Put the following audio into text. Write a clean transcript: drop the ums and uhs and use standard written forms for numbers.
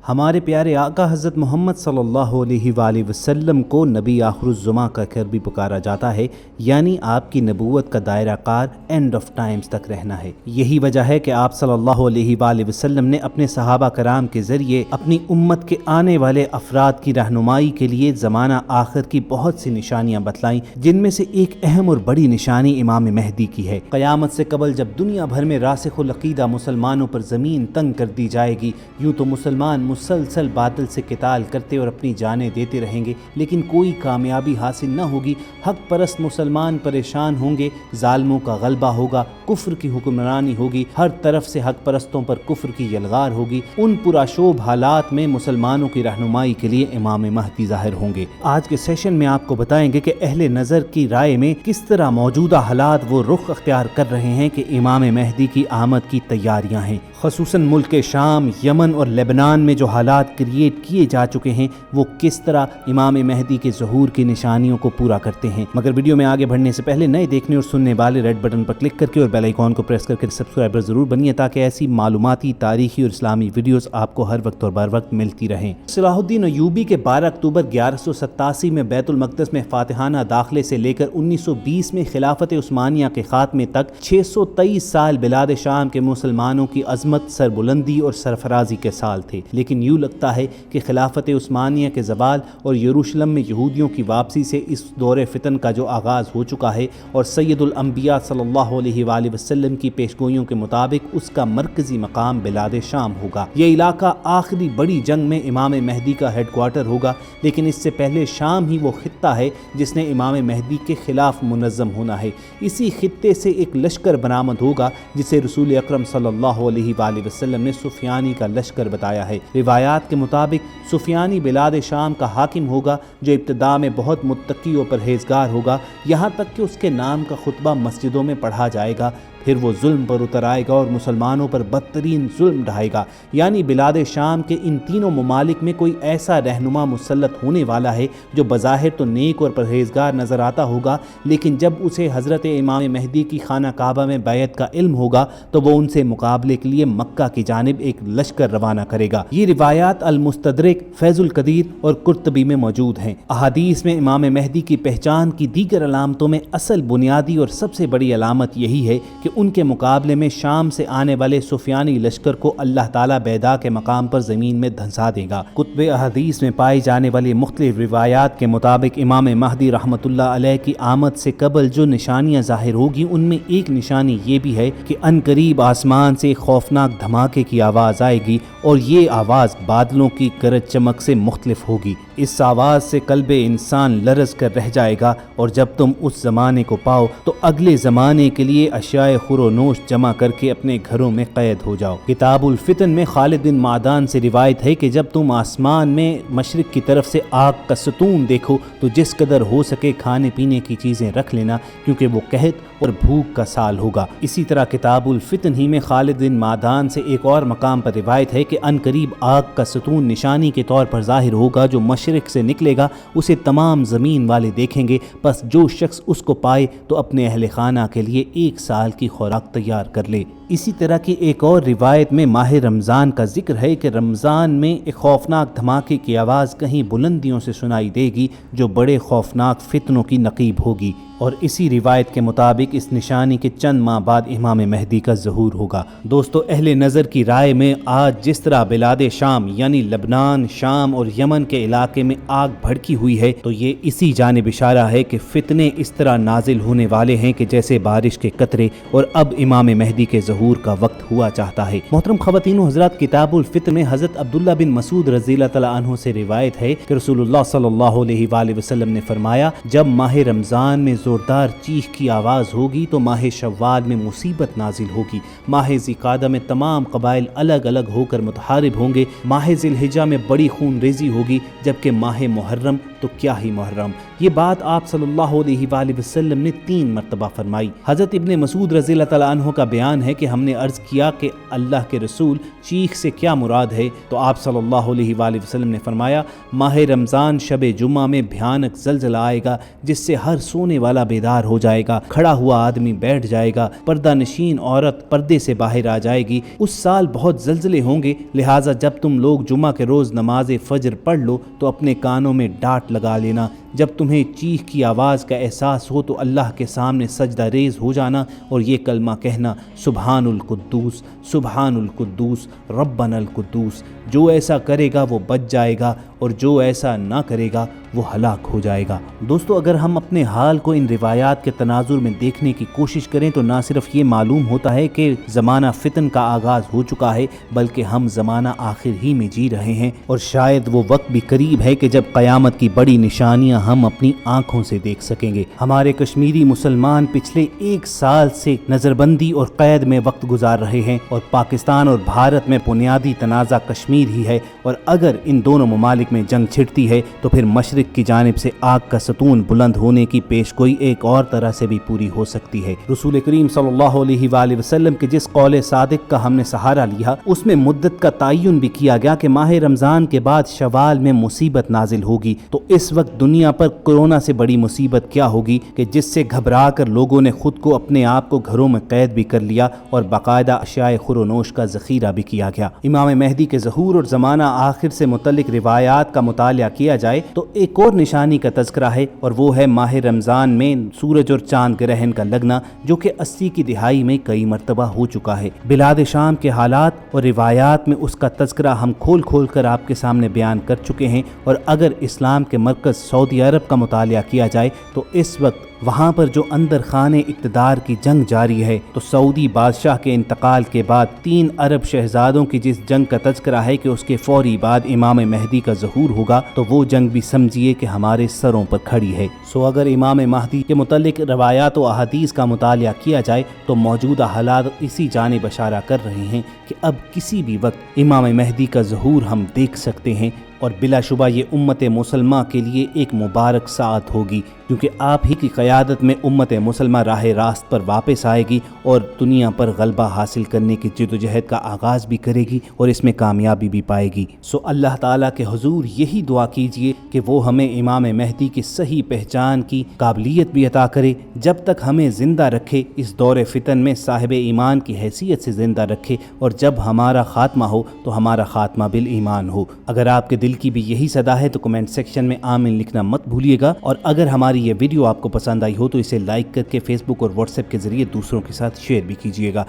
ہمارے پیارے آقا حضرت محمد صلی اللہ علیہ وآلہ وسلم کو نبی آخر الزماں کا کر بھی پکارا جاتا ہے، یعنی آپ کی نبوت کا دائرہ کار اینڈ آف ٹائمز تک رہنا ہے۔ یہی وجہ ہے کہ آپ صلی اللہ علیہ وآلہ وسلم نے اپنے صحابہ کرام کے ذریعے اپنی امت کے آنے والے افراد کی رہنمائی کے لیے زمانہ آخر کی بہت سی نشانیاں بتلائیں، جن میں سے ایک اہم اور بڑی نشانی امام مہدی کی ہے۔ قیامت سے قبل جب دنیا بھر میں راسخ العقیدہ مسلمانوں پر زمین تنگ کر دی جائے گی، یوں تو مسلمان مسلسل باطل سے قتال کرتے اور اپنی جانیں دیتے رہیں گے، لیکن کوئی کامیابی حاصل نہ ہوگی۔ حق پرست مسلمان پریشان ہوں گے، ظالموں کا غلبہ ہوگا، کفر کی حکمرانی ہوگی، ہر طرف سے حق پرستوں پر کفر کی یلغار ہوگی۔ ان پرآشوب حالات میں مسلمانوں کی رہنمائی کے لیے امام مہدی ظاہر ہوں گے۔ آج کے سیشن میں آپ کو بتائیں گے کہ اہل نظر کی رائے میں کس طرح موجودہ حالات وہ رخ اختیار کر رہے ہیں کہ امام مہدی کی آمد کی تیاریاں ہیں۔ خصوصاً ملک شام، یمن اور لبنان میں جو حالات کریٹ کیے جا چکے ہیں وہ کس طرح امام مہدی کے ظہور کی نشانیوں کو پورا کرتے ہیں۔ مگر ویڈیو میں آگے بڑھنے سے پہلے نئے دیکھنے اور سننے والے ریڈ بٹن پر کلک کر کے اور بیل آئیکن کو پریس کر کے سبسکرائبر ضرور بنیے تاکہ ایسی معلوماتی، تاریخی اور اسلامی ویڈیوز آپ کو ہر وقت اور بر وقت ملتی رہیں۔ صلاح الدین ایوبی کے 12 اکتوبر 1187 میں بیت المقدس میں فاتحانہ داخلے سے لے کر 1920 میں خلافت عثمانیہ کے خاتمے تک 623 سال بلاد شام کے مسلمانوں کی عظمت، سربلندی اور سرفرازی کے سال تھے، لیکن یوں لگتا ہے کہ خلافت عثمانیہ کے زوال اور یروشلم میں یہودیوں کی واپسی سے اس دور فتن کا جو آغاز ہو چکا ہے، اور سید الانبیاء صلی اللہ علیہ وآلہ وسلم کی پیشگوئیوں کے مطابق اس کا مرکزی مقام بلاد شام ہوگا۔ یہ علاقہ آخری بڑی جنگ میں امام مہدی کا ہیڈ کوارٹر ہوگا، لیکن اس سے پہلے شام ہی وہ خطہ ہے جس نے امام مہدی کے خلاف منظم ہونا ہے۔ اسی خطے سے ایک لشکر برآمد ہوگا جسے رسول اکرم صلی اللہ علیہ وآلہ وسلم نے سفیانی کا لشکر بتایا ہے۔ روایات کے مطابق سفیانی بلاد شام کا حاکم ہوگا جو ابتداء میں بہت متقی و پرہیزگار ہوگا، یہاں تک کہ اس کے نام کا خطبہ مسجدوں میں پڑھا جائے گا۔ پھر وہ ظلم پر اتر آئے گا اور مسلمانوں پر بدترین ظلم ڈھائے گا۔ یعنی بلاد شام کے ان تینوں ممالک میں کوئی ایسا رہنما مسلط ہونے والا ہے جو بظاہر تو نیک اور پرہیزگار نظر آتا ہوگا، لیکن جب اسے حضرت امام مہدی کی خانہ کعبہ میں بیعت کا علم ہوگا تو وہ ان سے مقابلے کے لیے مکہ کی جانب ایک لشکر روانہ کرے گا۔ یہ روایات المستدرک، فیض القدیر اور قرطبی میں موجود ہیں۔ احادیث میں امام مہدی کی پہچان کی دیگر علامتوں میں اصل، بنیادی اور سب سے بڑی علامت یہی ہے کہ ان کے مقابلے میں شام سے آنے والے سفیانی لشکر کو اللہ تعالیٰ بیدا کے مقام پر زمین میں دھنسا دے گا۔ کتب احادیث میں پائی جانے والی مختلف روایات کے مطابق امام مہدی رحمۃ اللہ علیہ کی آمد سے قبل جو نشانیاں ظاہر ہوگی ان میں ایک نشانی یہ بھی ہے کہ عنقریب آسمان سے خوفناک دھماکے کی آواز آئے گی، اور یہ آواز بادلوں کی گرج چمک سے مختلف ہوگی۔ اس آواز سے قلب انسان لرز کر رہ جائے گا، اور جب تم اس زمانے کو پاؤ تو اگلے زمانے کے لیے اشیاء خور و نوش جمع کر کے اپنے گھروں میں قید ہو جاؤ۔ کتاب الفتن میں خالد بن معدان سے روایت ہے کہ جب تم آسمان میں مشرق کی طرف سے آگ کا ستون دیکھو تو جس قدر ہو سکے کھانے پینے کی چیزیں رکھ لینا، کیونکہ وہ قحط اور بھوک کا سال ہوگا۔ اسی طرح کتاب الفتن ہی میں خالد بن معدان سے ایک اور مقام پر روایت ہے کہ عنقریب آگ کا ستون نشانی کے طور پر ظاہر ہوگا، جو مشرق سے نکلے گا اسے تمام زمین والے دیکھیں گے، بس جو شخص اس کو پائے تو اپنے اہل خانہ کے لیے 1 سال کی خوراک تیار کر لے۔ اسی طرح کی ایک اور روایت میں ماہ رمضان کا ذکر ہے کہ رمضان میں ایک خوفناک دھماکے کی آواز کہیں بلندیوں سے سنائی دے گی جو بڑے خوفناک فتنوں کی نقیب ہوگی، اور اسی روایت کے مطابق اس نشانی کے چند ماہ بعد امام مہدی کا ظہور ہوگا۔ دوستو، اہل نظر کی رائے میں آج جس طرح بلاد شام یعنی لبنان، شام اور یمن کے علاقے میں آگ بھڑکی ہوئی ہے، تو یہ اسی جانب اشارہ ہے کہ فتنے اس طرح نازل ہونے والے ہیں کہ جیسے بارش کے قطرے، اور اب امام مہدی کے ظہور کا وقت ہوا چاہتا ہے۔ محترم خواتین و حضرات، کتاب الفتن میں حضرت عبداللہ بن مسعود رضی اللہ تعالیٰ عنہ سے روایت ہے کہ رسول اللہ صلی اللہ علیہ وآلہ وسلم نے فرمایا، جب ماہ رمضان میں زوردار چیخ کی آواز ہوگی تو ماہ شوال میں مصیبت نازل ہوگی، ماہ ذیقعدہ میں تمام قبائل الگ الگ ہو کر متحارب ہوں گے، ماہ ذی الحجہ میں بڑی خون ریزی ہوگی، جبکہ ماہ محرم تو کیا ہی محرم۔ یہ بات آپ صلی اللہ علیہ وآلہ وسلم نے 3 مرتبہ فرمائی۔ حضرت ابن مسعود رضی رضی اللہ تعالیٰ عنہ کا بیان ہے کہ ہم نے عرض کیا کہ اللہ کے رسول چیخ سے کیا مراد ہے؟ تو آپ صلی اللہ علیہ وآلہ وسلم نے فرمایا ماہ رمضان شب جمعہ میں بھیانک زلزلہ آئے گا جس سے ہر سونے والا بیدار ہو جائے گا، کھڑا ہوا آدمی بیٹھ جائے گا، پردہ نشین عورت پردے سے باہر آ جائے گی۔ اس سال بہت زلزلے ہوں گے، لہٰذا جب تم لوگ جمعہ کے روز نماز فجر پڑھ لو تو اپنے کانوں میں ڈانٹ لگا لینا، جب تمہیں چیخ کی آواز کا احساس ہو تو اللہ کے سامنے سجدہ ریز ہو جانا اور یہ کلمہ کہنا سبحان القدوس سبحان القدوس ربنا القدوس۔ جو ایسا کرے گا وہ بچ جائے گا اور جو ایسا نہ کرے گا وہ ہلاک ہو جائے گا۔ دوستو، اگر ہم اپنے حال کو ان روایات کے تناظر میں دیکھنے کی کوشش کریں تو نہ صرف یہ معلوم ہوتا ہے کہ زمانہ فتن کا آغاز ہو چکا ہے، بلکہ ہم زمانہ آخر ہی میں جی رہے ہیں، اور شاید وہ وقت بھی قریب ہے کہ جب قیامت کی بڑی نشانیاں ہم اپنی آنکھوں سے دیکھ سکیں گے۔ ہمارے کشمیری مسلمان پچھلے 1 سال سے نظر بندی اور قید میں وقت گزار رہے ہیں، اور پاکستان اور بھارت میں بنیادی تنازع کشمیر ہی ہے، اور اگر ان دونوں ممالک میں جنگ چھڑتی ہے تو پھر مشرق کی جانب سے آگ کا ستون بلند ہونے کی پیشگوئی ایک اور طرح سے بھی پوری ہو سکتی ہے۔ رسول کریم صلی اللہ علیہ وآلہ وسلم کے جس قول صادق کا ہم نے سہارا لیا اس میں مدت کا تعین بھی کیا گیا کہ ماہ رمضان کے بعد شوال میں مصیبت نازل ہوگی، تو اس وقت دنیا پر کورونا سے بڑی مصیبت کیا ہوگی کہ جس سے گھبرا کر لوگوں نے خود کو اپنے آپ کو گھروں میں قید بھی کر لیا اور باقاعدہ اشیاء خورونوش کا ذخیرہ بھی کیا گیا۔ امام مہدی کے ظہور اور زمانہ آخر سے متعلق روایات کا مطالعہ کیا جائے تو ایک اور نشانی کا تذکرہ ہے، اور وہ ہے ماہ رمضان میں سورج اور چاند گرہن کا لگنا، جو کہ 80 کی دہائی میں کئی مرتبہ ہو چکا ہے۔ بلاد شام کے حالات اور روایات میں اس کا تذکرہ ہم کھول کھول کر آپ کے سامنے بیان کر چکے ہیں، اور اگر اسلام کے مرکز سعودی عرب کا مطالعہ کیا جائے تو اس وقت وہاں پر جو اندر خانے اقتدار کی جنگ جاری ہے، تو سعودی بادشاہ کے انتقال کے بعد 3 عرب شہزادوں کی جس جنگ کا تذکرہ ہے کہ اس کے فوری بعد امام مہدی کا ظہور ہوگا، تو وہ جنگ بھی سمجھیے کہ ہمارے سروں پر کھڑی ہے۔ سو اگر امام مہدی کے متعلق روایات و احادیث کا مطالعہ کیا جائے تو موجودہ حالات اسی جانب اشارہ کر رہے ہیں کہ اب کسی بھی وقت امام مہدی کا ظہور ہم دیکھ سکتے ہیں، اور بلا شبہ یہ امت مسلمہ کے لیے ایک مبارک ساعت ہوگی، کیونکہ آپ ہی کی قیادت میں امت مسلمہ راہ راست پر واپس آئے گی اور دنیا پر غلبہ حاصل کرنے کی جدوجہد کا آغاز بھی کرے گی اور اس میں کامیابی بھی پائے گی۔ سو اللہ تعالیٰ کے حضور یہی دعا کیجئے کہ وہ ہمیں امام مہدی کی صحیح پہچان کی قابلیت بھی عطا کرے، جب تک ہمیں زندہ رکھے، اس دور فتن میں صاحب ایمان کی حیثیت سے زندہ رکھے، اور جب ہمارا خاتمہ ہو تو ہمارا خاتمہ بالایمان ہو۔ اگر آپ کے دل کی بھی یہی صدا ہے تو کمنٹ سیکشن میں آمین لکھنا مت بھولیے گا، اور اگر ہماری یہ ویڈیو آپ کو پسند آئی ہو تو اسے لائک کر کے فیس بک اور واٹس ایپ کے ذریعے دوسروں کے ساتھ شیئر بھی کیجیے گا۔